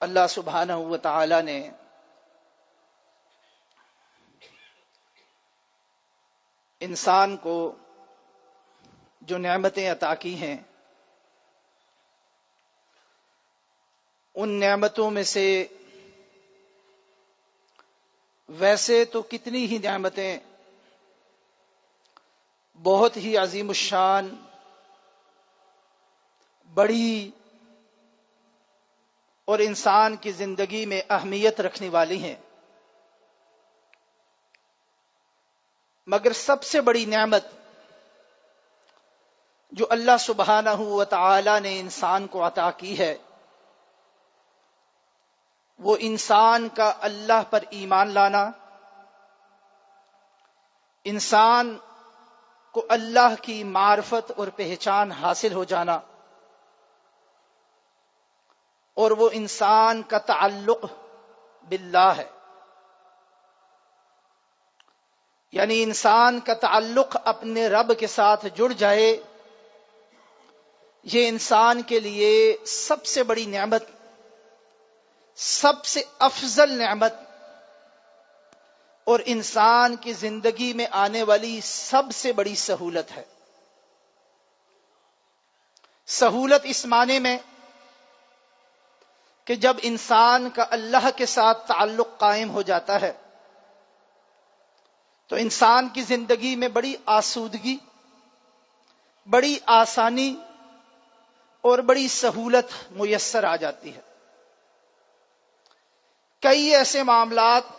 اللہ سبحانہ و تعالی نے انسان کو جو نعمتیں عطا کی ہیں، ان نعمتوں میں سے ویسے تو کتنی ہی نعمتیں بہت ہی عظیم الشان، بڑی اور انسان کی زندگی میں اہمیت رکھنے والی ہیں، مگر سب سے بڑی نعمت جو اللہ سبحانہ و تعالی نے انسان کو عطا کی ہے، وہ انسان کا اللہ پر ایمان لانا، انسان کو اللہ کی معرفت اور پہچان حاصل ہو جانا، اور وہ انسان کا تعلق باللہ ہے، یعنی انسان کا تعلق اپنے رب کے ساتھ جڑ جائے۔ یہ انسان کے لیے سب سے بڑی نعمت، سب سے افضل نعمت، اور انسان کی زندگی میں آنے والی سب سے بڑی سہولت ہے۔ سہولت اس معنی میں کہ جب انسان کا اللہ کے ساتھ تعلق قائم ہو جاتا ہے تو انسان کی زندگی میں بڑی آسودگی، بڑی آسانی اور بڑی سہولت میسر آ جاتی ہے۔ کئی ایسے معاملات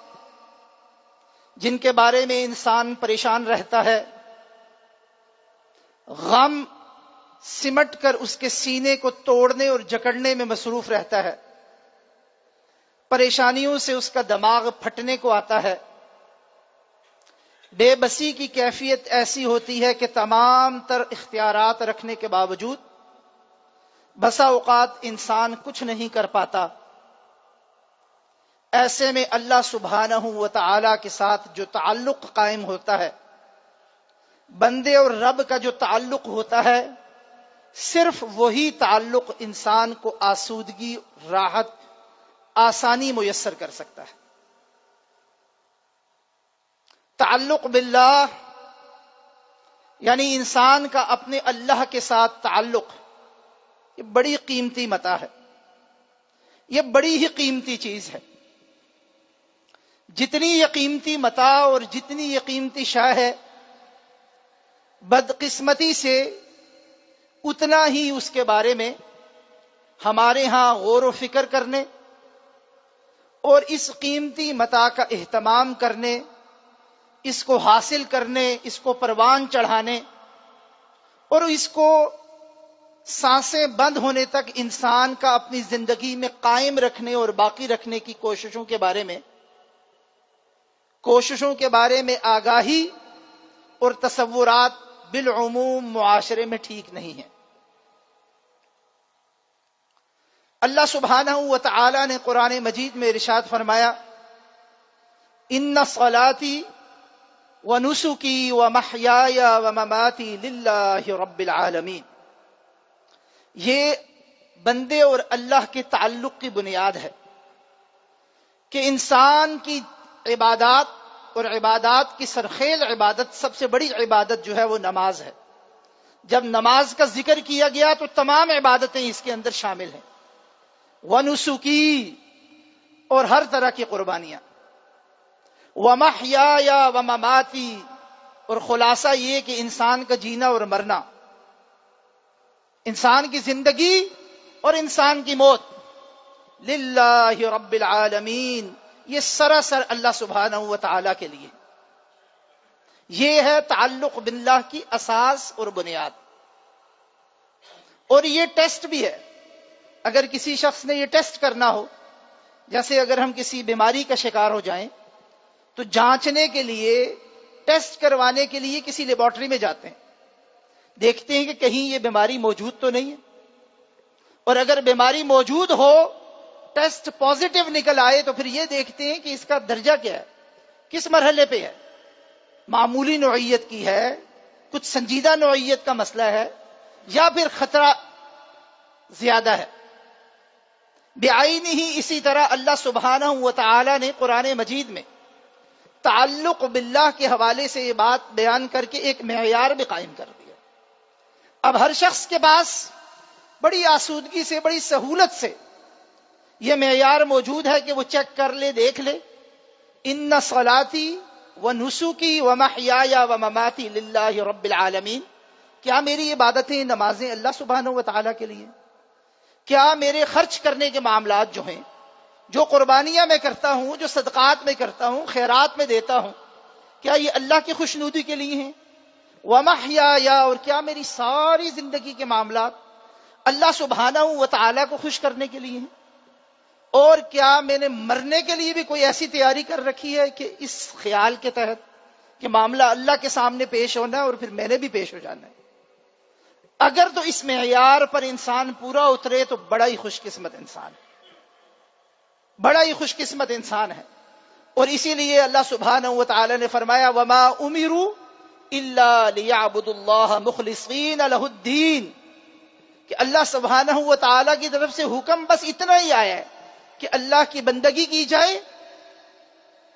جن کے بارے میں انسان پریشان رہتا ہے، غم سمٹ کر اس کے سینے کو توڑنے اور جکڑنے میں مصروف رہتا ہے، پریشانیوں سے اس کا دماغ پھٹنے کو آتا ہے، بے بسی کی کیفیت ایسی ہوتی ہے کہ تمام تر اختیارات رکھنے کے باوجود بسا اوقات انسان کچھ نہیں کر پاتا۔ ایسے میں اللہ سبحانہ و تعالی کے ساتھ جو تعلق قائم ہوتا ہے، بندے اور رب کا جو تعلق ہوتا ہے، صرف وہی تعلق انسان کو آسودگی، راحت، آسانی میسر کر سکتا ہے۔ تعلق باللہ یعنی انسان کا اپنے اللہ کے ساتھ تعلق، یہ بڑی قیمتی متاع ہے، یہ بڑی ہی قیمتی چیز ہے۔ جتنی یہ قیمتی متاع اور جتنی یہ قیمتی شے ہے، بدقسمتی سے اتنا ہی اس کے بارے میں ہمارے ہاں غور و فکر کرنے اور اس قیمتی متاع کا اہتمام کرنے، اس کو حاصل کرنے، اس کو پروان چڑھانے اور اس کو سانسیں بند ہونے تک انسان کا اپنی زندگی میں قائم رکھنے اور باقی رکھنے کی کوششوں کے بارے میں آگاہی اور تصورات بالعموم معاشرے میں ٹھیک نہیں ہیں۔ اللہ سبحانہ و تعالی نے قرآن مجید میں ارشاد فرمایا، ان صلاتی ونسکی ومحیای ومماتی للہ رب العالمین۔ یہ بندے اور اللہ کے تعلق کی بنیاد ہے کہ انسان کی عبادات اور عبادات کی سرخیل عبادت، سب سے بڑی عبادت جو ہے وہ نماز ہے۔ جب نماز کا ذکر کیا گیا تو تمام عبادتیں اس کے اندر شامل ہیں، ونسکی اور ہر طرح کی قربانیاں، ومحیای ومماتی اور خلاصہ یہ کہ انسان کا جینا اور مرنا، انسان کی زندگی اور انسان کی موت، للہ رب العالمین، یہ سراسر اللہ سبحانہ و تعالی کے لیے۔ یہ ہے تعلق باللہ کی اساس اور بنیاد۔ اور یہ ٹیسٹ بھی ہے، اگر کسی شخص نے یہ ٹیسٹ کرنا ہو، جیسے اگر ہم کسی بیماری کا شکار ہو جائیں تو جانچنے کے لیے، ٹیسٹ کروانے کے لیے کسی لیبارٹری میں جاتے ہیں، دیکھتے ہیں کہ کہیں یہ بیماری موجود تو نہیں ہے، اور اگر بیماری موجود ہو، ٹیسٹ پازیٹیو نکل آئے تو پھر یہ دیکھتے ہیں کہ اس کا درجہ کیا ہے، کس مرحلے پہ ہے، معمولی نوعیت کی ہے، کچھ سنجیدہ نوعیت کا مسئلہ ہے، یا پھر خطرہ زیادہ ہے۔ بعینہ ہی، اسی طرح اللہ سبحانہ و تعالی نے قرآن مجید میں تعلق باللہ کے حوالے سے یہ بات بیان کر کے ایک معیار بھی قائم کر دیا۔ اب ہر شخص کے پاس بڑی آسودگی سے، بڑی سہولت سے یہ معیار موجود ہے کہ وہ چیک کر لے، دیکھ لے، ان صلاتی و نسکی و محیایا و مماتی للہ رب العالمین، کیا میری عبادتیں، نمازیں اللہ سبحانہ و تعالیٰ کے لیے؟ کیا میرے خرچ کرنے کے معاملات جو ہیں، جو قربانیاں میں کرتا ہوں، جو صدقات میں کرتا ہوں، خیرات میں دیتا ہوں، کیا یہ اللہ کی خوشنودی کے لیے ہیں؟ ومحیایا، اور کیا میری ساری زندگی کے معاملات اللہ سبحانہ و تعالیٰ کو خوش کرنے کے لیے ہیں؟ اور کیا میں نے مرنے کے لیے بھی کوئی ایسی تیاری کر رکھی ہے کہ اس خیال کے تحت کہ معاملہ اللہ کے سامنے پیش ہونا ہے اور پھر میں نے بھی پیش ہو جانا ہے؟ اگر تو اس معیار پر انسان پورا اترے تو بڑا ہی خوش قسمت انسان ہے، بڑا ہی خوش قسمت انسان ہے۔ اور اسی لیے اللہ سبحانہ و تعالی نے فرمایا وما امروا الا لیعبدوا اللہ مخلصین لہ الدین، کہ اللہ سبحانہ و تعالی کی طرف سے حکم بس اتنا ہی آیا ہے کہ اللہ کی بندگی کی جائے،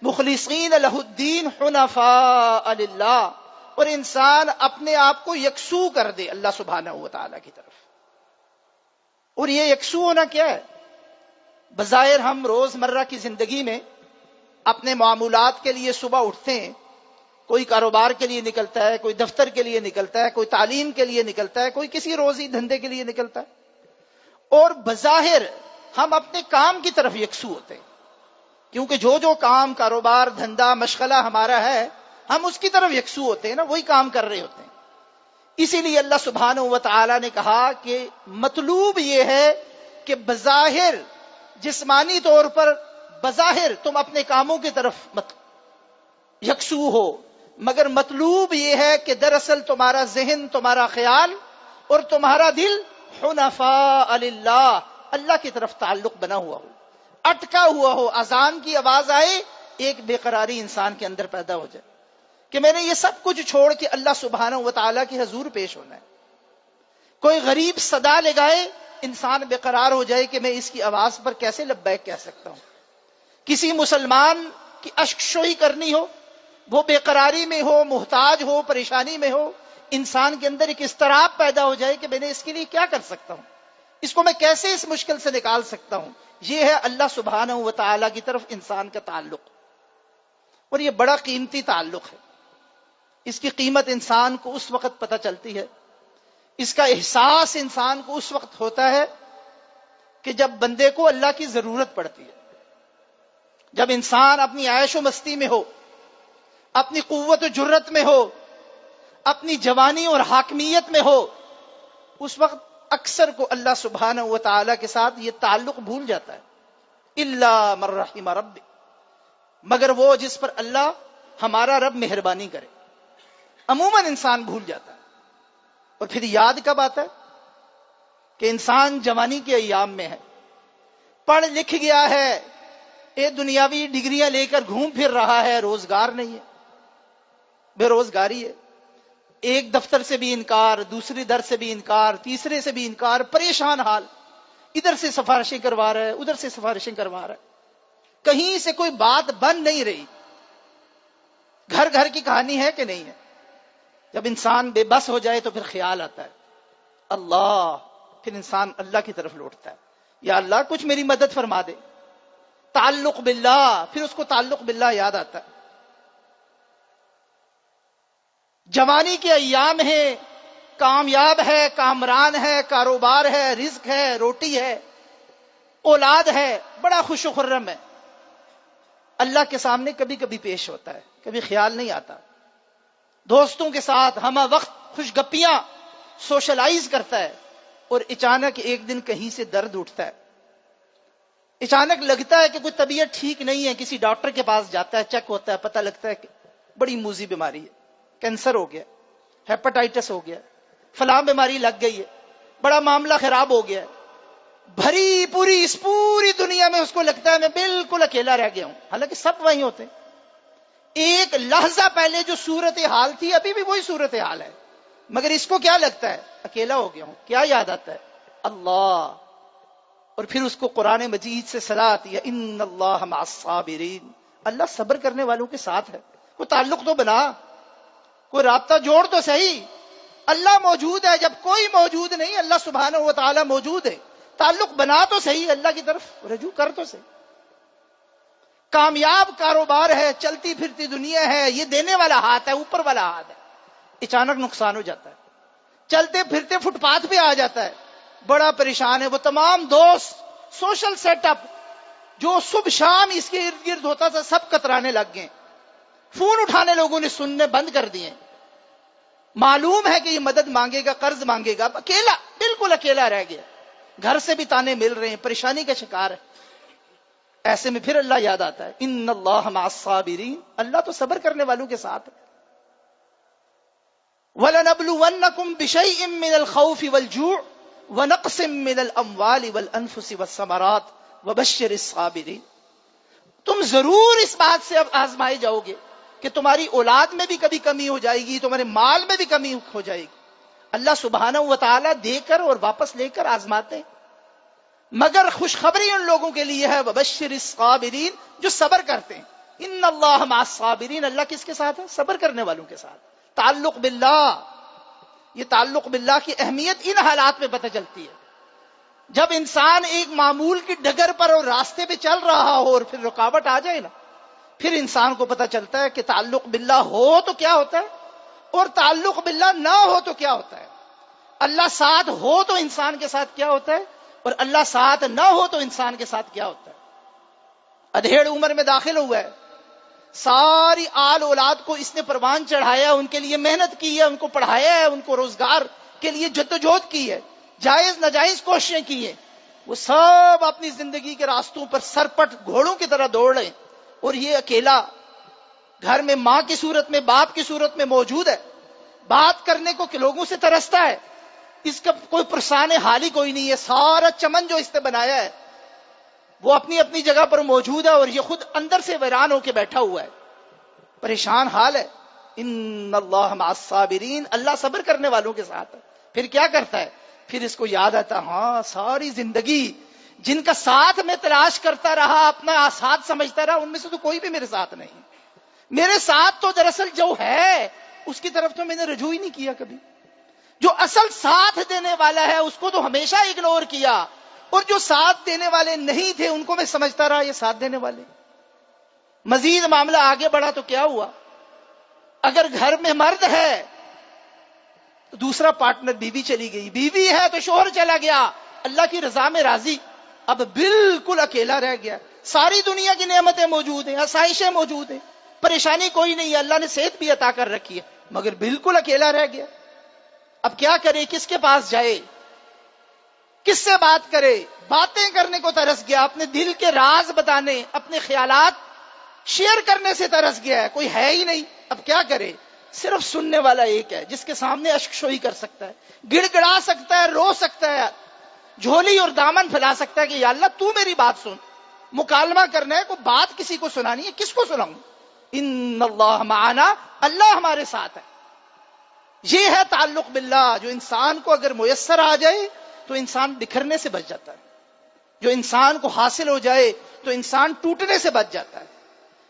مخلصین لہ الدین حنفاء للہ، اور انسان اپنے آپ کو یکسو کر دے اللہ سبحانہ و تعالی کی طرف۔ اور یہ یکسو ہونا کیا ہے؟ بظاہر ہم روز مرہ کی زندگی میں اپنے معاملات کے لیے صبح اٹھتے ہیں، کوئی کاروبار کے لیے نکلتا ہے، کوئی دفتر کے لیے نکلتا ہے، کوئی تعلیم کے لیے نکلتا ہے، کوئی کسی روزی دھندے کے لیے نکلتا ہے، اور بظاہر ہم اپنے کام کی طرف یکسو ہوتے ہیں، کیونکہ جو کام، کاروبار، دھندا، مشغلہ ہمارا ہے، ہم اس کی طرف یکسو ہوتے ہیں نا، وہی کام کر رہے ہوتے ہیں۔ اسی لیے اللہ سبحانہ و تعالی نے کہا کہ مطلوب یہ ہے کہ بظاہر جسمانی طور پر بظاہر تم اپنے کاموں کی طرف یکسو ہو، مگر مطلوب یہ ہے کہ دراصل تمہارا ذہن، تمہارا خیال اور تمہارا دل حنفاء للہ، اللہ کی طرف تعلق بنا ہوا ہو، اٹکا ہوا ہو۔ اذان کی آواز آئے، ایک بے قراری انسان کے اندر پیدا ہو جائے کہ میں نے یہ سب کچھ چھوڑ کے اللہ سبحانہ و تعالیٰ کے حضور پیش ہونا ہے۔ کوئی غریب صدا لگائے، انسان بے قرار ہو جائے کہ میں اس کی آواز پر کیسے لبیک کہہ سکتا ہوں۔ کسی مسلمان کی اشک شوئی کرنی ہو، وہ بے قراری میں ہو، محتاج ہو، پریشانی میں ہو، انسان کے اندر ایک اضطراب پیدا ہو جائے کہ میں نے اس کے لیے کیا کر سکتا ہوں، اس کو میں کیسے اس مشکل سے نکال سکتا ہوں۔ یہ ہے اللہ سبحانہ و تعالیٰ کی طرف انسان کا تعلق، اور یہ بڑا قیمتی تعلق ہے۔ اس کی قیمت انسان کو اس وقت پتہ چلتی ہے، اس کا احساس انسان کو اس وقت ہوتا ہے کہ جب بندے کو اللہ کی ضرورت پڑتی ہے، جب انسان اپنی عیش و مستی میں ہو، اپنی قوت و جرت میں ہو، اپنی جوانی اور حاکمیت میں ہو، اس وقت اکثر کو اللہ سبحانہ و تعالی کے ساتھ یہ تعلق بھول جاتا ہے۔ الا من رحم ربی، مگر وہ جس پر اللہ ہمارا رب مہربانی کرے، عموماً انسان بھول جاتا ہے۔ اور پھر یاد کب آتا ہے؟ کہ انسان جوانی کے ایام میں ہے، پڑھ لکھ گیا ہے، یہ دنیاوی ڈگریاں لے کر گھوم پھر رہا ہے، روزگار نہیں ہے، بے روزگاری ہے، ایک دفتر سے بھی انکار، دوسری در سے بھی انکار، تیسرے سے بھی انکار، پریشان حال، ادھر سے سفارشیں کروا رہا ہے، ادھر سے سفارشیں کروا رہا ہے، کہیں سے کوئی بات بن نہیں رہی۔ گھر گھر کی کہانی ہے کہ نہیں ہے؟ جب انسان بے بس ہو جائے تو پھر خیال آتا ہے اللہ، پھر انسان اللہ کی طرف لوٹتا ہے، یا اللہ کچھ میری مدد فرما دے، تعلق باللہ، پھر اس کو تعلق باللہ یاد آتا ہے۔ جوانی کے ایام ہے، کامیاب ہے، کامران ہے، کاروبار ہے، رزق ہے، روٹی ہے، اولاد ہے، بڑا خوش و خرم ہے، اللہ کے سامنے کبھی کبھی پیش ہوتا ہے، کبھی خیال نہیں آتا، دوستوں کے ساتھ ہمہ وقت خوش گپیاں سوشلائز کرتا ہے، اور اچانک ایک دن کہیں سے درد اٹھتا ہے، اچانک لگتا ہے کہ کوئی طبیعت ٹھیک نہیں ہے، کسی ڈاکٹر کے پاس جاتا ہے، چیک ہوتا ہے، پتہ لگتا ہے کہ بڑی موذی بیماری ہے، کینسر ہو گیا، ہیپاٹائٹس ہو گیا، فلاں بیماری لگ گئی ہے، بڑا معاملہ خراب ہو گیا ہے، بھری پوری اس پوری دنیا میں اس کو لگتا ہے میں بالکل اکیلا رہ گیا ہوں، حالانکہ سب وہیں ہوتے ہیں۔ ایک لحظہ پہلے جو صورتحال تھی ابھی بھی وہی صورتحال ہے، مگر اس کو کیا لگتا ہے؟ اکیلا ہو گیا ہوں۔ کیا یاد آتا ہے؟ اللہ۔ اور پھر اس کو قرآن مجید سے صلات یا ان اللہ مع الصابرین، اللہ صبر کرنے والوں کے ساتھ ہے۔ کوئی تعلق تو بنا، کوئی رابطہ جوڑ تو صحیح۔ اللہ موجود ہے، جب کوئی موجود نہیں اللہ سبحانہ و تعالی موجود ہے، تعلق بنا تو صحیح، اللہ کی طرف رجوع کر تو صحیح۔ کامیاب کاروبار ہے، چلتی پھرتی دنیا ہے، یہ دینے والا ہاتھ ہے، اوپر والا ہاتھ ہے، اچانک نقصان ہو جاتا ہے، چلتے پھرتے فٹ پاتھ پہ آ جاتا ہے، بڑا پریشان ہے۔ وہ تمام دوست، سوشل سیٹ اپ جو صبح شام اس کے ارد گرد ہوتا تھا، سب کترانے لگ گئے، فون اٹھانے لوگوں نے سننے بند کر دیے۔ معلوم ہے کہ یہ مدد مانگے گا، قرض مانگے گا، اکیلا، بالکل اکیلا رہ گیا، گھر سے بھی تانے مل رہے ہیں، پریشانی کا شکار ہے۔ ایسے میں پھر اللہ یاد آتا ہے، ان اللہ مع الصابرین، اللہ تو صبر کرنے والوں کے ساتھ ہے۔ وَلَنَبْلُوَنَّكُمْ بِشَيْءٍ مِّنَ الْخَوْفِ وَالْجُوعِ وَنَقْصٍ مِّنَ الْأَمْوَالِ وَالْأَنفُسِ وَالثَّمَرَاتِ وَبَشِّرِ الصَّابِرِينَ۔ تم ضرور اس بات سے اب آزمائے جاؤ گے کہ تمہاری اولاد میں بھی کبھی کمی ہو جائے گی، تمہارے مال میں بھی کمی ہو جائے گی۔ اللہ سبحانہ و تعالیٰ دے کر اور واپس لے کر آزماتے ہیں، مگر خوشخبری ان لوگوں کے لیے ہے، وبشر الصابرین، جو صبر کرتے ہیں۔ ان اللہ مع الصابرین، اللہ کس کے ساتھ ہے؟ صبر کرنے والوں کے ساتھ۔ تعلق باللہ، یہ تعلق باللہ کی اہمیت ان حالات میں پتہ چلتی ہے، جب انسان ایک معمول کی ڈگر پر اور راستے پہ چل رہا ہو اور پھر رکاوٹ آ جائے نا، پھر انسان کو پتہ چلتا ہے کہ تعلق باللہ ہو تو کیا ہوتا ہے اور تعلق باللہ نہ ہو تو کیا ہوتا ہے۔ اللہ ساتھ ہو تو انسان کے ساتھ کیا ہوتا ہے، اور اللہ ساتھ نہ ہو تو انسان کے ساتھ کیا ہوتا ہے۔ ادھیڑ عمر میں داخل ہوا ہے، ساری آل اولاد کو اس نے پروان چڑھایا، ان کے لیے محنت کی ہے، ان کو پڑھایا ہے، ان کو روزگار کے لیے جدوجہد کی ہے، جائز ناجائز کوششیں کی ہیں، وہ سب اپنی زندگی کے راستوں پر سرپٹ گھوڑوں کی طرح دوڑ رہے ہیں، اور یہ اکیلا گھر میں ماں کی صورت میں، باپ کی صورت میں موجود ہے، بات کرنے کو کہ لوگوں سے ترستا ہے، اس کا کوئی پرسان حالی کوئی نہیں ہے، سارا چمن جو اس نے بنایا ہے وہ اپنی اپنی جگہ پر موجود ہے، اور یہ خود اندر سے ویران ہو کے بیٹھا ہوا ہے، پریشان حال ہے۔ ان اللہ مع الصابرین، اللہ صبر کرنے والوں کے ساتھ ہے۔ پھر کیا کرتا ہے؟ پھر اس کو یاد آتا، ہاں ساری زندگی جن کا ساتھ میں تلاش کرتا رہا، اپنا ساتھ سمجھتا رہا، ان میں سے تو کوئی بھی میرے ساتھ نہیں، میرے ساتھ تو دراصل جو ہے اس کی طرف تو میں نے رجوع ہی نہیں کیا کبھی، جو اصل ساتھ دینے والا ہے اس کو تو ہمیشہ اگنور کیا، اور جو ساتھ دینے والے نہیں تھے ان کو میں سمجھتا رہا یہ ساتھ دینے والے۔ مزید معاملہ آگے بڑھا تو کیا ہوا؟ اگر گھر میں مرد ہے تو دوسرا پارٹنر بیوی چلی گئی، بیوی ہے تو شوہر چلا گیا، اللہ کی رضا میں راضی، اب بالکل اکیلا رہ گیا۔ ساری دنیا کی نعمتیں موجود ہیں، آسائشیں موجود ہیں، پریشانی کوئی نہیں ہے، اللہ نے صحت بھی عطا کر رکھی ہے، مگر بالکل اکیلا رہ گیا۔ اب کیا کرے؟ کس کے پاس جائے؟ کس سے بات کرے؟ باتیں کرنے کو ترس گیا، اپنے دل کے راز بتانے، اپنے خیالات شیئر کرنے سے ترس گیا ہے، کوئی ہے ہی نہیں۔ اب کیا کرے؟ صرف سننے والا ایک ہے جس کے سامنے اشک شوئی کر سکتا ہے، گڑ گڑا سکتا ہے، رو سکتا ہے، جھولی اور دامن پھیلا سکتا ہے کہ یا اللہ تو میری بات سن۔ مکالمہ کرنا ہے، کوئی بات کسی کو سنانی ہے، کس کو سناؤں؟ ان اللہ معنا، اللہ ہمارے ساتھ ہے۔ یہ ہے تعلق باللہ، جو انسان کو اگر میسر آ جائے تو انسان بکھرنے سے بچ جاتا ہے، جو انسان کو حاصل ہو جائے تو انسان ٹوٹنے سے بچ جاتا ہے۔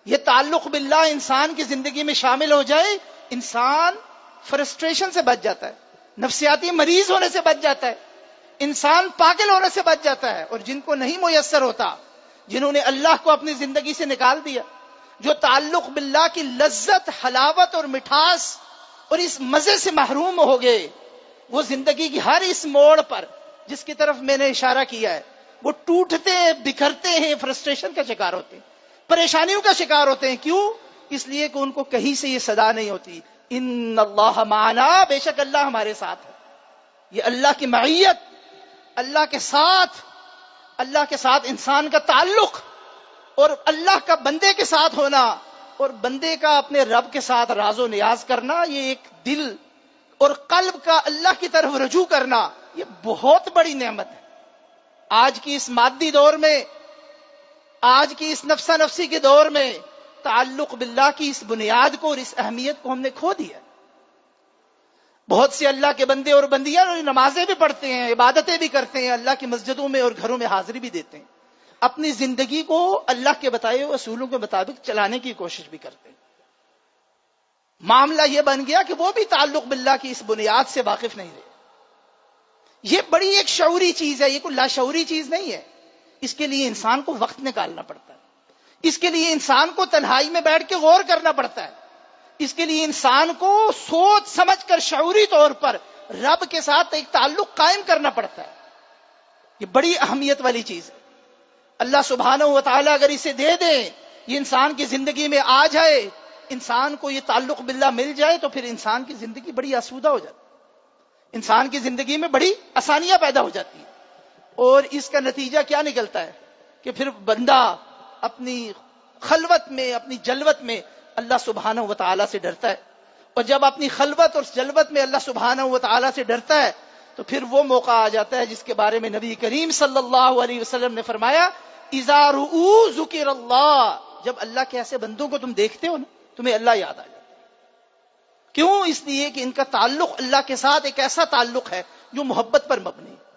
یہ تعلق باللہ انسان کی زندگی میں شامل ہو جائے، انسان فرسٹریشن سے بچ جاتا ہے، نفسیاتی مریض ہونے سے بچ جاتا ہے، انسان پاگل ہونے سے بچ جاتا ہے۔ اور جن کو نہیں میسر ہوتا، جنہوں نے اللہ کو اپنی زندگی سے نکال دیا، جو تعلق باللہ کی لذت، حلاوت اور مٹھاس اور اس مزے سے محروم ہو گئے، وہ زندگی کی ہر اس موڑ پر جس کی طرف میں نے اشارہ کیا ہے، وہ ٹوٹتے ہیں، بکھرتے ہیں، فرسٹریشن کا شکار ہوتے ہیں، پریشانیوں کا شکار ہوتے ہیں۔ کیوں؟ اس لیے کہ ان کو کہیں سے یہ صدا نہیں ہوتی، ان اللہ معنا، بے شک اللہ ہمارے ساتھ ہے۔ یہ اللہ کی معیت، اللہ کے ساتھ انسان کا تعلق، اور اللہ کا بندے کے ساتھ ہونا، اور بندے کا اپنے رب کے ساتھ راز و نیاز کرنا، یہ ایک دل اور قلب کا اللہ کی طرف رجوع کرنا، یہ بہت بڑی نعمت ہے۔ آج کی اس مادی دور میں، آج کی اس نفسا نفسی کے دور میں، تعلق باللہ کی اس بنیاد کو اور اس اہمیت کو ہم نے کھو دیا۔ بہت سے اللہ کے بندے اور بندیاں نمازیں بھی پڑھتے ہیں، عبادتیں بھی کرتے ہیں، اللہ کی مسجدوں میں اور گھروں میں حاضری بھی دیتے ہیں، اپنی زندگی کو اللہ کے بتائے ہوئے اصولوں کے مطابق چلانے کی کوشش بھی کرتے ہیں۔ معاملہ یہ بن گیا کہ وہ بھی تعلق باللہ کی اس بنیاد سے واقف نہیں رہے۔ یہ بڑی ایک شعوری چیز ہے، یہ کوئی لاشعوری چیز نہیں ہے۔ اس کے لیے انسان کو وقت نکالنا پڑتا ہے، اس کے لیے انسان کو تنہائی میں بیٹھ کے غور کرنا پڑتا ہے، اس کے لیے انسان کو سوچ سمجھ کر شعوری طور پر رب کے ساتھ ایک تعلق قائم کرنا پڑتا ہے۔ یہ بڑی اہمیت والی چیز ہے۔ اللہ سبحانہ و تعالیٰ اگر اسے دے دیں، یہ انسان کی زندگی میں آ جائے، انسان کو یہ تعلق باللہ مل جائے، تو پھر انسان کی زندگی بڑی آسودہ ہو جاتی ہے، انسان کی زندگی میں بڑی آسانیاں پیدا ہو جاتی ہیں۔ اور اس کا نتیجہ کیا نکلتا ہے کہ پھر بندہ اپنی خلوت میں، اپنی جلوت میں اللہ سبحانہ و تعالیٰ سے ڈرتا ہے، اور جب اپنی خلوت اور جلوت میں اللہ سبحانہ و تعالیٰ سے ڈرتا ہے تو پھر وہ موقع آ جاتا ہے جس کے بارے میں نبی کریم صلی اللہ علیہ وسلم نے فرمایا، اذا رؤوا ذکر اللہ، جب اللہ کے ایسے بندوں کو تم دیکھتے ہو نا، تمہیں اللہ یاد آ جاتا ہے۔ کیوں؟ اس لیے کہ ان کا تعلق اللہ کے ساتھ ایک ایسا تعلق ہے جو محبت پر مبنی ہے،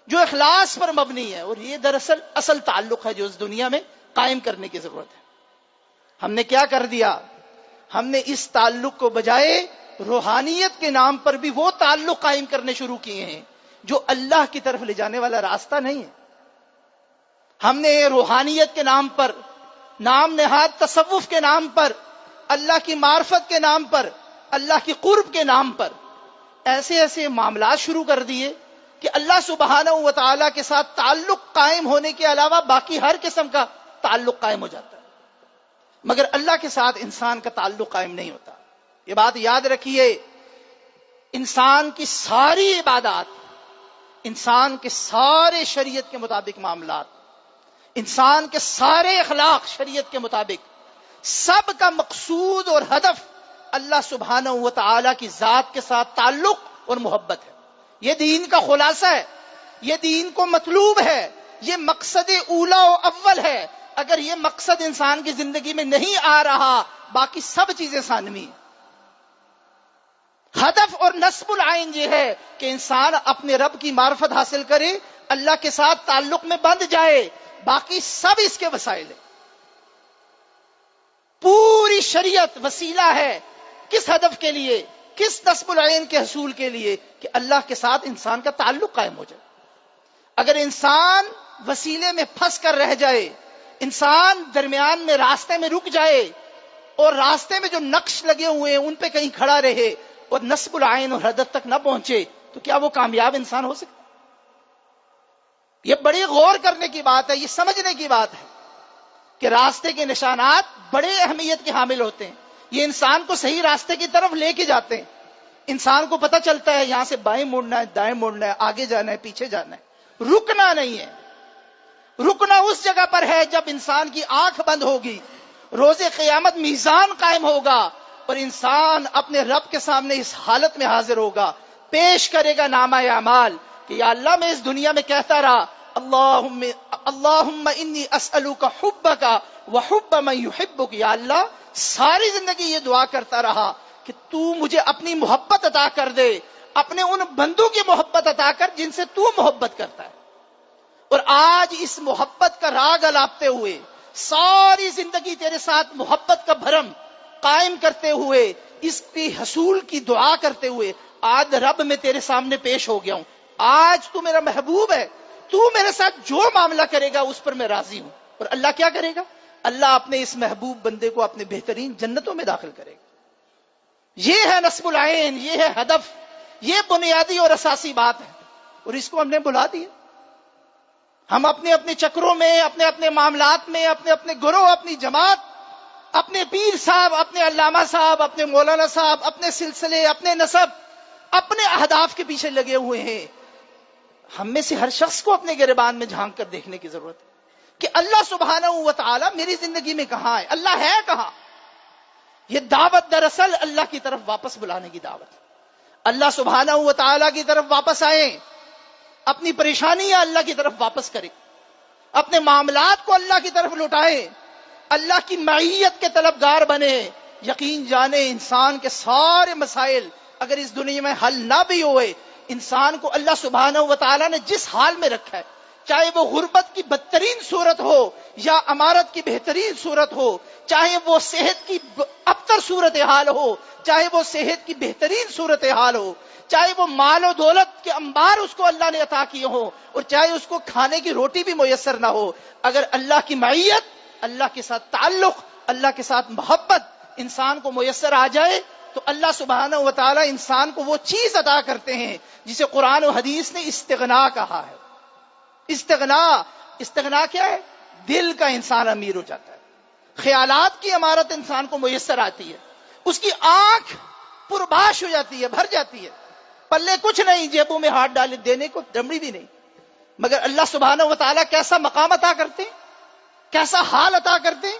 جو اخلاص پر مبنی ہے، اور یہ دراصل اصل تعلق ہے جو اس دنیا میں قائم کرنے کی ضرورت ہے۔ ہم نے کیا کر دیا؟ ہم نے اس تعلق کو بجائے روحانیت کے نام پر بھی وہ تعلق قائم کرنے شروع کیے ہیں جو اللہ کی طرف لے جانے والا راستہ نہیں ہے۔ ہم نے روحانیت کے نام پر، نام نہاد تصوف کے نام پر، اللہ کی معرفت کے نام پر، اللہ کی قرب کے نام پر ایسے ایسے معاملات شروع کر دیے کہ اللہ سبحانہ و تعالیٰ کے ساتھ تعلق قائم ہونے کے علاوہ باقی ہر قسم کا تعلق قائم ہو جاتا ہے، مگر اللہ کے ساتھ انسان کا تعلق قائم نہیں ہوتا۔ یہ بات یاد رکھیے، انسان کی ساری عبادات، انسان کے سارے شریعت کے مطابق معاملات، انسان کے سارے اخلاق شریعت کے مطابق، سب کا مقصود اور ہدف اللہ سبحانہ و تعالیٰ کی ذات کے ساتھ تعلق اور محبت ہے۔ یہ دین کا خلاصہ ہے، یہ دین کو مطلوب ہے، یہ مقصد اولا و اول ہے۔ اگر یہ مقصد انسان کی زندگی میں نہیں آ رہا، باقی سب چیزیں ثانوی ہیں۔ ہدف اور نصب العین یہ ہے کہ انسان اپنے رب کی معرفت حاصل کرے، اللہ کے ساتھ تعلق میں بندھ جائے، باقی سب اس کے وسائل ہیں۔ پوری شریعت وسیلہ ہے، کس ہدف کے لیے؟ کس نصب العین کے حصول کے لیے؟ کہ اللہ کے ساتھ انسان کا تعلق قائم ہو جائے۔ اگر انسان وسیلے میں پھنس کر رہ جائے، انسان درمیان میں راستے میں رک جائے، اور راستے میں جو نقش لگے ہوئے ہیں ان پہ کہیں کھڑا رہے اور نصب العین اور ہدف تک نہ پہنچے، تو کیا وہ کامیاب انسان ہو سکتا؟ یہ بڑی غور کرنے کی بات ہے، یہ سمجھنے کی بات ہے کہ راستے کے نشانات بڑے اہمیت کے حامل ہوتے ہیں۔ یہ انسان کو صحیح راستے کی طرف لے کے جاتے ہیں۔ انسان کو پتہ چلتا ہے یہاں سے بائیں مڑنا ہے، دائیں مڑنا ہے، آگے جانا ہے، پیچھے جانا ہے، رکنا نہیں ہے۔ رکنا اس جگہ پر ہے جب انسان کی آنکھ بند ہوگی، روز قیامت میزان قائم ہوگا اور انسان اپنے رب کے سامنے اس حالت میں حاضر ہوگا، پیش کرے گا نامہ اعمال کہ یا اللہ میں اس دنیا میں کہتا رہا اللہم انی اسألوک حبک وحب من یحبک، یا اللہ ساری زندگی یہ دعا کرتا رہا کہ تو مجھے اپنی محبت عطا کر دے، اپنے ان بندوں کی محبت عطا کر جن سے تو محبت کرتا ہے۔ اور آج اس محبت کا راگ الاپتے ہوئے، ساری زندگی تیرے ساتھ محبت کا بھرم قائم کرتے ہوئے، اس کی حصول کی دعا کرتے ہوئے آج رب میں تیرے سامنے پیش ہو گیا ہوں۔ آج تو میرا محبوب ہے، تو میرے ساتھ جو معاملہ کرے گا اس پر میں راضی ہوں۔ اور اللہ کیا کرے گا؟ اللہ اپنے اس محبوب بندے کو اپنے بہترین جنتوں میں داخل کرے گا۔ یہ ہے نصب العین، یہ ہے ہدف، یہ بنیادی اور اساسی بات ہے، اور اس کو ہم نے بھلا دیا۔ ہم اپنے اپنے چکروں میں، اپنے اپنے معاملات میں، اپنے اپنے گروہ، اپنی جماعت، اپنے پیر صاحب، اپنے علامہ صاحب، اپنے مولانا صاحب، اپنے سلسلے، اپنے نسب، اپنے اہداف کے پیچھے لگے ہوئے ہیں۔ ہم میں سے ہر شخص کو اپنے گریبان میں جھانک کر دیکھنے کی ضرورت ہے کہ اللہ سبحانہ و تعالی میری زندگی میں کہاں ہے، اللہ ہے کہاں۔ یہ دعوت دراصل اللہ کی طرف واپس بلانے کی دعوت ہے۔ اللہ سبحانہ و تعالی کی طرف واپس آئیں، اپنی پریشانیاں اللہ کی طرف واپس کریں، اپنے معاملات کو اللہ کی طرف لوٹائیں، اللہ کی معیت کے طلبگار بنے۔ یقین جانے انسان کے سارے مسائل اگر اس دنیا میں حل نہ بھی ہوئے، انسان کو اللہ سبحانہ و تعالیٰ نے جس حال میں رکھا ہے، چاہے وہ غربت کی بدترین صورت ہو یا امارت کی بہترین صورت ہو، چاہے وہ صحت کی ابتر صورتحال ہو، چاہے وہ صحت کی بہترین صورتحال ہو، چاہے وہ مال و دولت کے انبار اس کو اللہ نے عطا کیے ہوں، اور چاہے اس کو کھانے کی روٹی بھی میسر نہ ہو، اگر اللہ کی معیت، اللہ کے ساتھ تعلق، اللہ کے ساتھ محبت انسان کو میسر آ جائے تو اللہ سبحانہ و تعالیٰ انسان کو وہ چیز عطا کرتے ہیں جسے قرآن و حدیث نے استغنا کہا ہے۔ استغنا کیا ہے؟ دل کا انسان امیر ہو جاتا ہے، خیالات کی عمارت انسان کو میسر آتی ہے، اس کی آنکھ پرباش ہو جاتی ہے، بھر جاتی ہے، پلے کچھ نہیں، جیبوں میں ہاتھ ڈالے دینے کو دمڑی بھی نہیں۔ مگر اللہ سبحانہ و تعالیٰ کیسا مقام عطا کرتے ہیں، کیسا حال عطا کرتے ہیں؟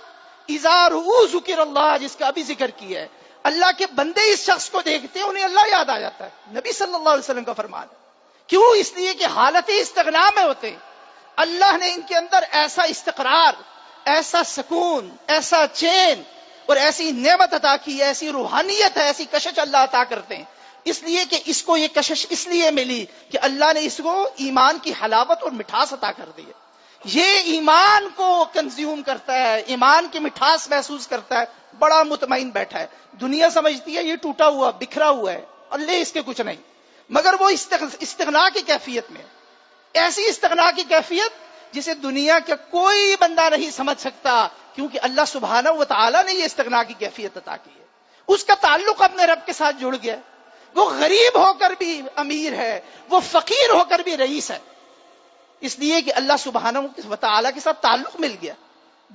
اذا رؤوا ذکر اللہ، جس کا ابھی ذکر کیا ہے، اللہ کے بندے اس شخص کو دیکھتے ہیں انہیں اللہ یاد آ جاتا ہے۔ نبی صلی اللہ علیہ وسلم کا فرمان ہے۔ کیوں؟ اس لیے کہ حالت استغنا میں ہوتے ہیں، اللہ نے ان کے اندر ایسا استقرار، ایسا سکون، ایسا چین اور ایسی نعمت عطا کی ہے، ایسی روحانیت ہے، ایسی کشش اللہ عطا کرتے ہیں، اس لیے کہ اس کو یہ کشش اس لیے ملی کہ اللہ نے اس کو ایمان کی حلاوت اور مٹھاس عطا کر دی ہے۔ یہ ایمان کو کنزیوم کرتا ہے، ایمان کی مٹھاس محسوس کرتا ہے، بڑا مطمئن بیٹھا ہے۔ دنیا سمجھتی ہے یہ ٹوٹا ہوا بکھرا ہوا ہے، اللہ اس کے کچھ نہیں، مگر وہ استغنا کی کیفیت میں، ایسی استغنا کی کیفیت جسے دنیا کا کوئی بندہ نہیں سمجھ سکتا، کیونکہ اللہ سبحانہ و تعالیٰ نے یہ استغنا کی کیفیت عطا کی ہے۔ اس کا تعلق اپنے رب کے ساتھ جڑ گیا، وہ غریب ہو کر بھی امیر ہے، وہ فقیر ہو کر بھی رئیس ہے، اس لیے کہ اللہ سبحانہ و تعالیٰ کے ساتھ تعلق مل گیا،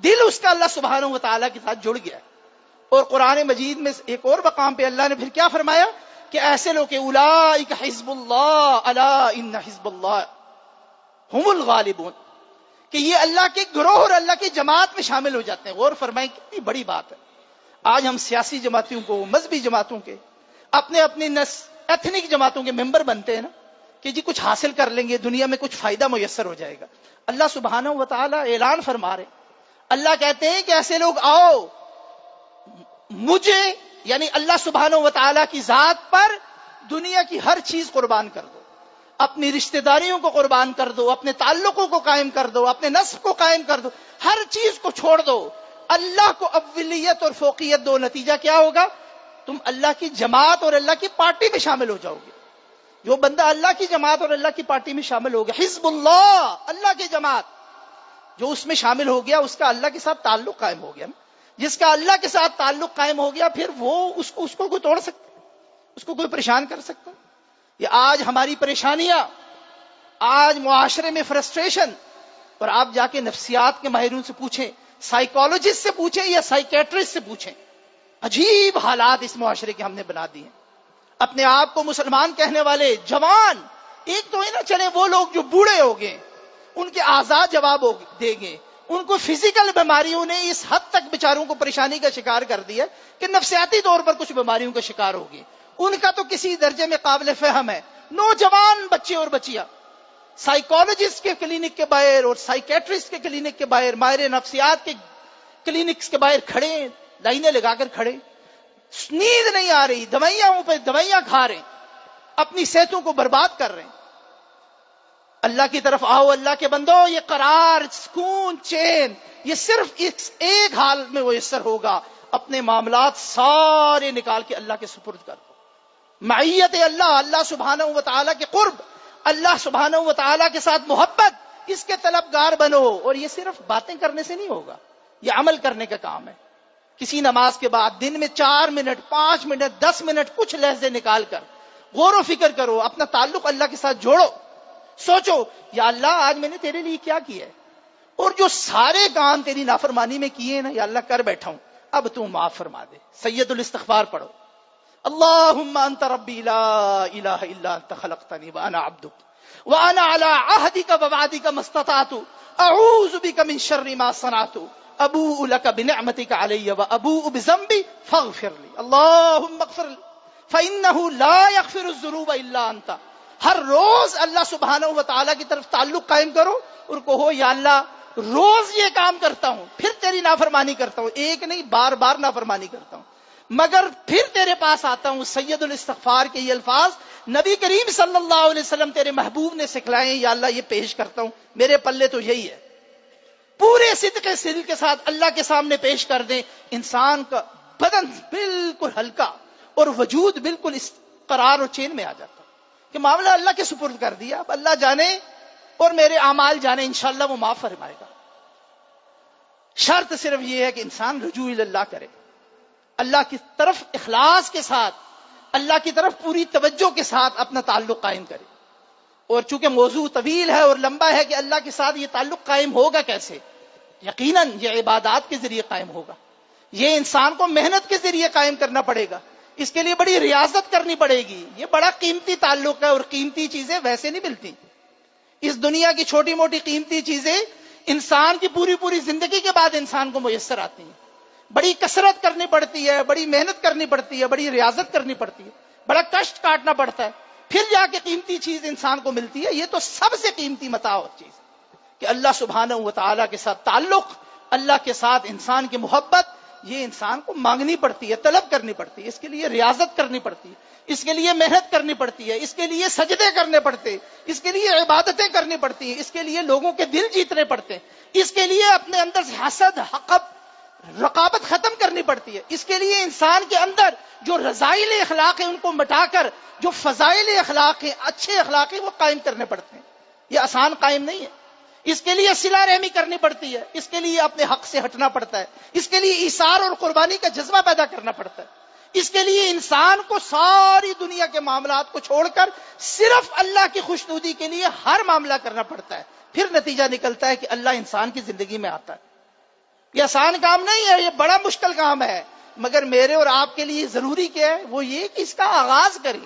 دل اس کا اللہ سبحانہ و تعالیٰ کے ساتھ جڑ گیا۔ اور قرآن مجید میں ایک اور مقام پہ اللہ نے پھر کیا فرمایا کہ ایسے لوگ کہ اولئک حزب اللہ الا ان حزب اللہ هم الغالبون، کہ یہ اللہ کے گروہ اور اللہ کی جماعت میں شامل ہو جاتے ہیں۔ غور فرمائیں کتنی بڑی بات ہے۔ آج ہم سیاسی جماعتوں کو، مذہبی جماعتوں کے، اپنے ایتھنک جماعتوں کے ممبر بنتے ہیں نا کہ جی کچھ حاصل کر لیں گے، دنیا میں کچھ فائدہ میسر ہو جائے گا۔ اللہ سبحانہ و تعالیٰ اعلان فرما رہے، اللہ کہتے ہیں کہ ایسے لوگ آؤ مجھے، یعنی اللہ سبحانہ و تعالیٰ کی ذات پر دنیا کی ہر چیز قربان کر دو، اپنی رشتہ داریوں کو قربان کر دو، اپنے تعلقوں کو قائم کر دو، اپنے نسب کو قائم کر دو، ہر چیز کو چھوڑ دو، اللہ کو اولیت اور فوقیت دو۔ نتیجہ کیا ہوگا؟ تم اللہ کی جماعت اور اللہ کی پارٹی میں شامل ہو جاؤ گے۔ جو بندہ اللہ کی جماعت اور اللہ کی پارٹی میں شامل ہو گیا، حزب اللہ، اللہ کی جماعت، جو اس میں شامل ہو گیا اس کا اللہ کے ساتھ تعلق قائم ہو گیا نا۔ جس کا اللہ کے ساتھ تعلق قائم ہو گیا پھر وہ اس کو کوئی توڑ سکتا ہے؟ اس کو کوئی پریشان کر سکتا ہے؟ یہ آج ہماری پریشانیاں، آج معاشرے میں فرسٹریشن، اور آپ جا کے نفسیات کے ماہرین سے پوچھیں، سائیکالوجسٹ سے پوچھیں یا سائیکیٹرسٹ سے پوچھیں، عجیب حالات اس معاشرے کے ہم نے بنا دیے ہیں۔ اپنے آپ کو مسلمان کہنے والے جوان، ایک تو ہے نا، چلے وہ لوگ جو بوڑھے ہو گئے ان کے آزاد جواب دیں گے، ان کو فزیکل بیماریوں نے اس حد تک بیچاروں کو پریشانی کا شکار کر دیا کہ نفسیاتی طور پر کچھ بیماریوں کا شکار ہو گئے، ان کا تو کسی درجے میں قابل فہم ہے۔ نوجوان بچے اور بچیاں سائیکالوجسٹ کے کلینک کے باہر اور سائیکیٹرسٹ کے کلینک کے باہر، ماہر نفسیات کے کلینکس کے باہر کھڑے، لائنیں لگا کر کھڑے، نیند نہیں آ رہی، دوائیاں پہ دوائیاں کھا رہے ہیں، اپنی صحتوں کو برباد کر رہے ہیں۔ اللہ کی طرف آؤ، اللہ کے بندو، یہ قرار، سکون، چین یہ صرف ایک حال میں میسر ہوگا، اپنے معاملات سارے نکال کے اللہ کے سپرد کر دو۔ معیت اللہ، اللہ سبحانہ و تعالیٰ کے قرب، اللہ سبحانہ و تعالیٰ کے ساتھ محبت، اس کے طلبگار بنو۔ اور یہ صرف باتیں کرنے سے نہیں ہوگا، یہ عمل کرنے کا کام ہے۔ کسی نماز کے بعد دن میں 4 منٹ، 5 منٹ، 10 منٹ کچھ لحظے نکال کر غور و فکر کرو، اپنا تعلق اللہ کے ساتھ جوڑو، سوچو یا اللہ آج میں نے تیرے لیے کیا کیا ہے، اور جو سارے کام تیری نافرمانی میں کیے ہیں نا یا اللہ کر بیٹھا ہوں، اب تو معاف فرما دے۔ سید الاستغفار پڑھو، اللہم انت ربی لا الہ الا انت خلقتنی وانا عبدک وانا علی عہدک ووعدک ما استطعت اعوذ بک من شر ما صنعت ابوء لک بنعمتک علی وابوء بذنبی فاغفر لی، اللہم اغفر لی فانہ لا یغفر الذنوب الا انت۔ ہر روز اللہ سبحانہ و تعالیٰ کی طرف تعلق قائم کرو اور کہو یا اللہ روز یہ کام کرتا ہوں، پھر تیری نافرمانی کرتا ہوں، ایک نہیں بار بار نافرمانی کرتا ہوں، مگر پھر تیرے پاس آتا ہوں. سید الاستغفار کے یہ الفاظ نبی کریم صلی اللہ علیہ وسلم تیرے محبوب نے سکھلائے. یا اللہ یہ پیش کرتا ہوں, میرے پلے تو یہی ہے. پورے صدق دل کے ساتھ اللہ کے سامنے پیش کر دیں. انسان کا بدن بالکل ہلکا اور وجود بالکل اس قرار اور چین میں آ جاتا کہ معاملہ اللہ کے سپرد کر دیا. اب اللہ جانے اور میرے اعمال جانے, انشاءاللہ وہ معاف فرمائے گا. شرط صرف یہ ہے کہ انسان رجوع اللہ کرے, اللہ کی طرف اخلاص کے ساتھ, اللہ کی طرف پوری توجہ کے ساتھ اپنا تعلق قائم کرے. اور چونکہ موضوع طویل ہے اور لمبا ہے کہ اللہ کے ساتھ یہ تعلق قائم ہوگا کیسے, یقیناً یہ عبادات کے ذریعے قائم ہوگا. یہ انسان کو محنت کے ذریعے قائم کرنا پڑے گا. اس کے لیے بڑی ریاضت کرنی پڑے گی. یہ بڑا قیمتی تعلق ہے اور قیمتی چیزیں ویسے نہیں ملتی. اس دنیا کی چھوٹی موٹی قیمتی چیزیں انسان کی پوری زندگی کے بعد انسان کو میسر آتی ہیں. بڑی کثرت کرنی پڑتی ہے, بڑی محنت کرنی پڑتی ہے, بڑی ریاضت کرنی پڑتی ہے, بڑا کشٹ کاٹنا پڑتا ہے, پھر جا کے قیمتی چیز انسان کو ملتی ہے. یہ تو سب سے قیمتی متاع اور چیز کہ اللہ سبحانہ و تعالیٰ کے ساتھ تعلق, اللہ کے ساتھ انسان کی محبت, یہ انسان کو مانگنی پڑتی ہے, طلب کرنی پڑتی ہے. اس کے لیے ریاضت کرنی پڑتی ہے, اس کے لیے محنت کرنی پڑتی ہے, اس کے لیے سجدے کرنے پڑتے ہیں, اس کے لیے عبادتیں کرنی پڑتی ہیں, اس کے لیے لوگوں کے دل جیتنے پڑتے ہیں, اس کے لیے اپنے اندر سے حسد, حقد, رقابت ختم کرنی پڑتی ہے. اس کے لیے انسان کے اندر جو رذائل اخلاق ہیں ان کو مٹا کر جو فضائل اخلاق ہیں, اچھے اخلاق ہیں, وہ قائم کرنے پڑتے ہیں. یہ آسان قائم نہیں ہے. اس کے لیے صلہ رحمی کرنی پڑتی ہے, اس کے لیے اپنے حق سے ہٹنا پڑتا ہے, اس کے لیے ایثار اور قربانی کا جذبہ پیدا کرنا پڑتا ہے. اس کے لیے انسان کو ساری دنیا کے معاملات کو چھوڑ کر صرف اللہ کی خوشنودی کے لیے ہر معاملہ کرنا پڑتا ہے. پھر نتیجہ نکلتا ہے کہ اللہ انسان کی زندگی میں آتا ہے. یہ آسان کام نہیں ہے, یہ بڑا مشکل کام ہے. مگر میرے اور آپ کے لیے ضروری کیا ہے, وہ یہ کہ اس کا آغاز کریں.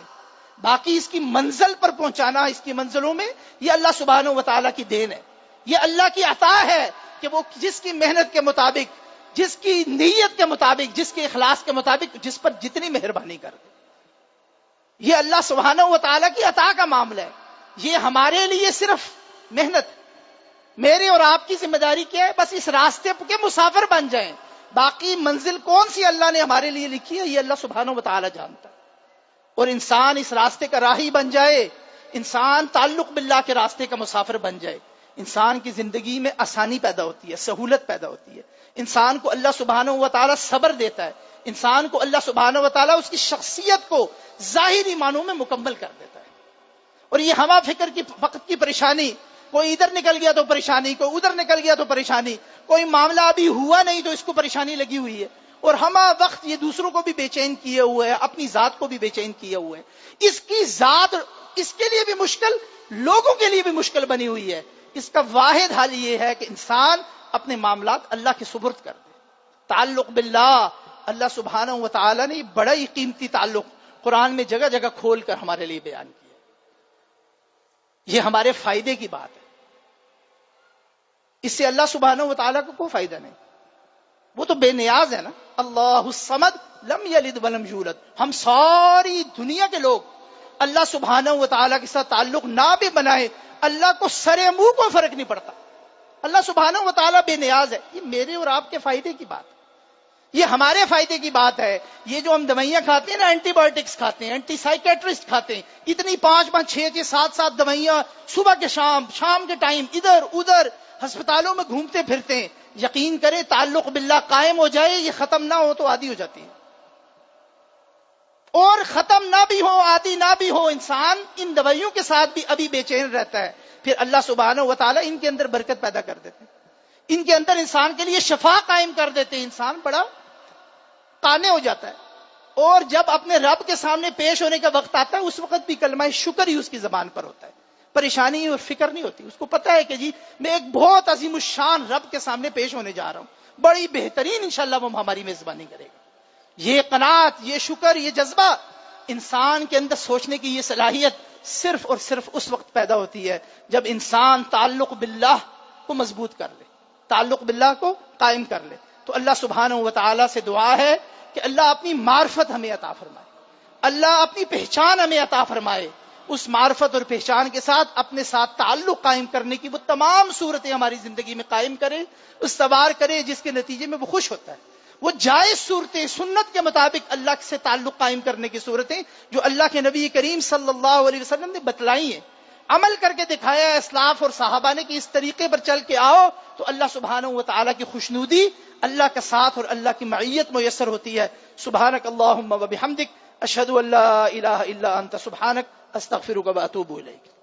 باقی اس کی منزل پر پہنچانا, اس کی منزلوں میں, یہ اللہ سبحانہ و تعالیٰ کی دین ہے. یہ اللہ کی عطا ہے کہ وہ جس کی محنت کے مطابق, جس کی نیت کے مطابق, جس کے اخلاص کے مطابق جس پر جتنی مہربانی کر دے. یہ اللہ سبحانہ و تعالیٰ کی عطا کا معاملہ ہے. یہ ہمارے لیے صرف محنت, میرے اور آپ کی ذمہ داری کیا ہے, بس اس راستے کے مسافر بن جائیں. باقی منزل کون سی اللہ نے ہمارے لیے لکھی ہے یہ اللہ سبحانہ و تعالیٰ جانتا ہے. اور انسان اس راستے کا راہی بن جائے, انسان تعلق باللہ کے راستے کا مسافر بن جائے, انسان کی زندگی میں آسانی پیدا ہوتی ہے, سہولت پیدا ہوتی ہے. انسان کو اللہ سبحانہ و تعالیٰ صبر دیتا ہے, انسان کو اللہ سبحانہ و تعالیٰ اس کی شخصیت کو ظاہری معنوں میں مکمل کر دیتا ہے. اور یہ ہوا فکر کی وقت کی پریشانی, کوئی ادھر نکل گیا تو پریشانی, کوئی ادھر نکل گیا تو پریشانی, کوئی معاملہ ابھی ہوا نہیں تو اس کو پریشانی لگی ہوئی ہے, اور ہما وقت یہ دوسروں کو بھی بے چین کیے ہوئے ہے, اپنی ذات کو بھی بے چین کیے ہوئے ہیں. اس کی ذات اس کے لیے بھی مشکل, لوگوں کے لیے بھی مشکل بنی ہوئی ہے. اس کا واحد حل یہ ہے کہ انسان اپنے معاملات اللہ کے سپرد کر دے. تعلق باللہ, اللہ سبحانہ و تعالیٰ نے بڑا ہی قیمتی تعلق قرآن میں جگہ جگہ کھول کر ہمارے لیے بیان کیا. یہ ہمارے فائدے کی بات ہے. اس سے اللہ سبحانہ و تعالیٰ کو کوئی فائدہ نہیں, وہ تو بے نیاز ہے نا. اللہ الصمد لم یلد ولم یولد. ہم ساری دنیا کے لوگ اللہ سبحانہ و تعالیٰ کے ساتھ تعلق نہ بھی بنائے, اللہ کو سرے منہ کو فرق نہیں پڑتا. اللہ سبحانہ و تعالیٰ بے نیاز ہے. یہ میرے اور آپ کے فائدے کی بات ہے, یہ ہمارے فائدے کی بات ہے. یہ جو ہم دوائیاں کھاتے ہیں نا, اینٹی بایوٹکس کھاتے ہیں, اینٹی سائیکیٹرسٹ کھاتے ہیں, اتنی 5 6 7 دوائیاں صبح کے شام کے ٹائم ادھر ادھر ہسپتالوں میں گھومتے پھرتے ہیں. یقین کریں تعلق باللہ قائم ہو جائے, یہ ختم نہ ہو تو عادی ہو جاتی ہے, اور ختم نہ بھی ہو, عادی نہ بھی ہو, انسان ان دوائیوں کے ساتھ بھی ابھی بے چین رہتا ہے. پھر اللہ سبحانہ و تعالیٰ ان کے اندر برکت پیدا کر دیتے ہیں, ان کے اندر انسان کے لیے شفا قائم کر دیتے ہیں. انسان بڑا قانع ہو جاتا ہے, اور جب اپنے رب کے سامنے پیش ہونے کا وقت آتا ہے اس وقت بھی کلمہ شکر ہی اس کی زبان پر ہوتا ہے. پریشانی اور فکر نہیں ہوتی. اس کو پتا ہے کہ جی میں ایک بہت عظیم الشان رب کے سامنے پیش ہونے جا رہا ہوں, بڑی بہترین انشاءاللہ وہ ہماری میزبانی کرے گا. یہ قناعت, یہ شکر, یہ جذبہ انسان کے اندر سوچنے کی یہ صلاحیت صرف اور صرف اس وقت پیدا ہوتی ہے جب انسان تعلق باللہ کو مضبوط کر لے, تعلق باللہ کو قائم کر لے. تو اللہ سبحانہ و تعالیٰ سے دعا ہے کہ اللہ اپنی معرفت ہمیں عطا فرمائے, اللہ اپنی پہچان ہمیں عطا فرمائے. اس معرفت اور پہچان کے ساتھ اپنے ساتھ تعلق قائم کرنے کی وہ تمام صورتیں ہماری زندگی میں قائم کرے, استوار کرے, جس کے نتیجے میں وہ خوش ہوتا ہے, وہ جائز صورتیں، سنت کے مطابق اللہ سے تعلق قائم کرنے کی صورتیں جو اللہ کے نبی کریم صلی اللہ علیہ وسلم نے بتلائی ہیں، عمل کر کے دکھایا ہے اسلاف اور صحابہ نے کہ اس طریقے پر چل کے آؤ تو اللہ سبحانہ و تعالیٰ کی خوشنودی، اللہ کا ساتھ اور اللہ کی معیت میسر ہوتی ہے۔ سبحانک اللہم و بحمدک، اشہد ان لا الہ الا انت، سبحانک، استغفرک و اتوب الیک۔